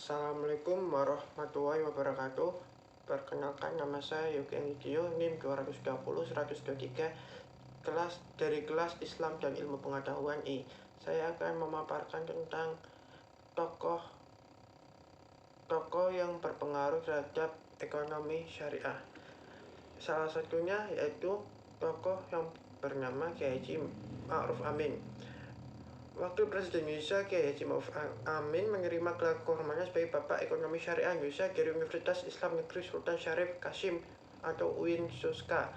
Assalamualaikum warahmatullahi wabarakatuh. Perkenalkan, nama saya Yogi Angitio, NIM 230-123, kelas Islam dan Ilmu Pengetahuan I. Saya akan memaparkan tentang tokoh yang berpengaruh terhadap ekonomi syariah. Salah satunya yaitu tokoh yang bernama Kiai Haji Ma'ruf Amin. Wakil Presiden Indonesia Kiai Haji Ma'ruf Amin menerima gelar kehormatan sebagai Bapak Ekonomi Syariah Indonesia dari Universitas Islam Negeri Sultan Syarif Kasim atau UIN Soska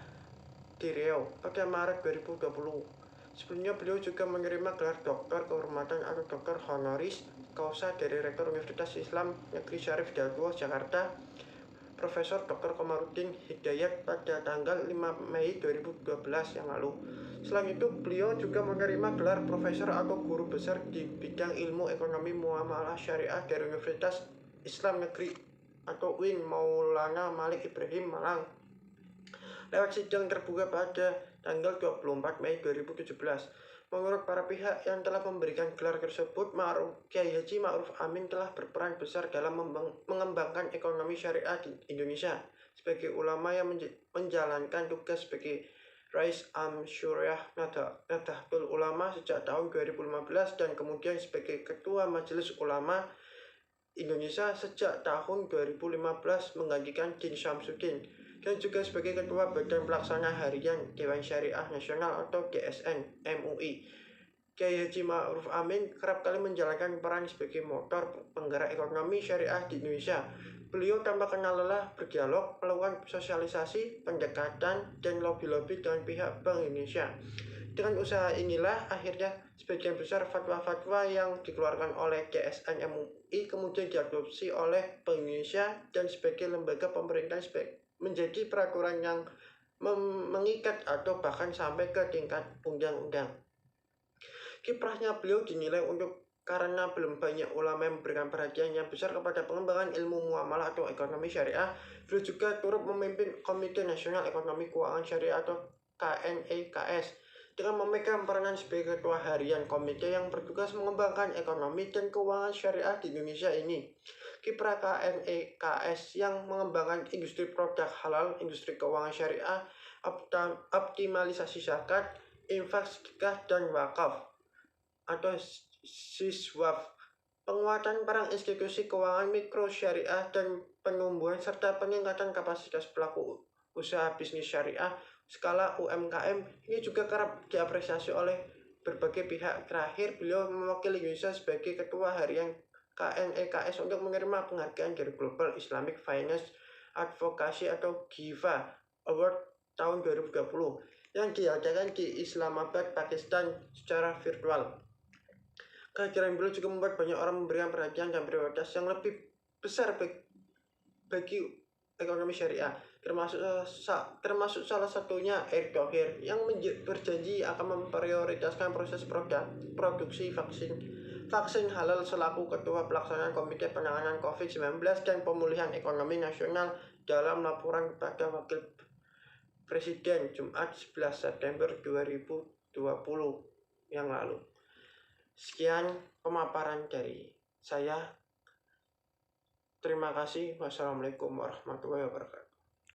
di Riau pada Maret 2020. Sebelumnya beliau juga menerima gelar Doktor Kehormatan atau Doktor Honoris Causa dari Rektor Universitas Islam Negeri Syarif Dago, Jakarta, Profesor Dr. Komarudin Hidayat pada tanggal 5 Mei 2012 yang lalu. Selain itu, beliau juga menerima gelar Profesor atau Guru Besar di bidang Ilmu Ekonomi Muamalah Syariah dari Universitas Islam Negeri atau UIN Maulana Malik Ibrahim, Malang, lewat sidang terbuka pada tanggal 24 Mei 2017. Menurut para pihak yang telah memberikan gelar tersebut, Kiai Haji Ma'ruf Amin telah berperan besar dalam mengembangkan ekonomi syariah di Indonesia sebagai ulama yang menjalankan tugas sebagai Rais Am Syuriah Nahdlatul Ulama sejak tahun 2015 dan kemudian sebagai Ketua Majelis Ulama Indonesia sejak tahun 2015 menggantikan Din Syamsuddin, dan juga sebagai Ketua Badan Pelaksana Harian Dewan Syariah Nasional atau DSN MUI. Kiai Haji Ma'ruf Amin kerap kali menjalankan peran sebagai motor penggerak ekonomi syariah di Indonesia. Beliau tanpa kenal lelah berdialog, melakukan sosialisasi, pendekatan, dan lobby-lobby dengan pihak Bank Indonesia. Dengan usaha inilah akhirnya sebagian besar fatwa-fatwa yang dikeluarkan oleh DSN MUI kemudian diadopsi oleh Bank Indonesia dan sebagai lembaga pemerintahan menjadi peraturan yang mengikat atau bahkan sampai ke tingkat undang-undang. Kiprahnya beliau dinilai karena belum banyak ulama yang memberikan perhatian yang besar kepada pengembangan ilmu muamalah atau ekonomi syariah. Beliau juga turut memimpin Komite Nasional Ekonomi Keuangan Syariah atau KNEKS dengan memegang peranan sebagai ketua harian komite yang bertugas mengembangkan ekonomi dan keuangan syariah di Indonesia ini. Kiprah KNEKS yang mengembangkan industri produk halal, industri keuangan syariah, optimalisasi zakat, infak, sedekah, dan wakaf atau siswaf, penguatan peran institusi keuangan mikro syariah dan penumbuhan serta peningkatan kapasitas pelaku usaha bisnis syariah skala UMKM ini juga kerap diapresiasi oleh berbagai pihak. Terakhir, beliau mewakili Indonesia sebagai Ketua Harian KNEKS untuk menerima penghargaan dari Global Islamic Finance Advocacy atau GIFA Award tahun 2020 yang diadakan di Islamabad, Pakistan secara virtual. Kehadiran beliau juga membuat banyak orang memberikan perhatian dan prioritas yang lebih besar bagi ekonomi syariah, termasuk salah satunya Erick Thohir yang berjanji akan memprioritaskan proses produksi vaksin halal selaku Ketua Pelaksana Komite Penanganan COVID-19 dan Pemulihan Ekonomi Nasional dalam laporan kepada Wakil Presiden Jumat 11 September 2020 yang lalu. Sekian pemaparan dari saya. Terima kasih. Wassalamualaikum warahmatullahi wabarakatuh.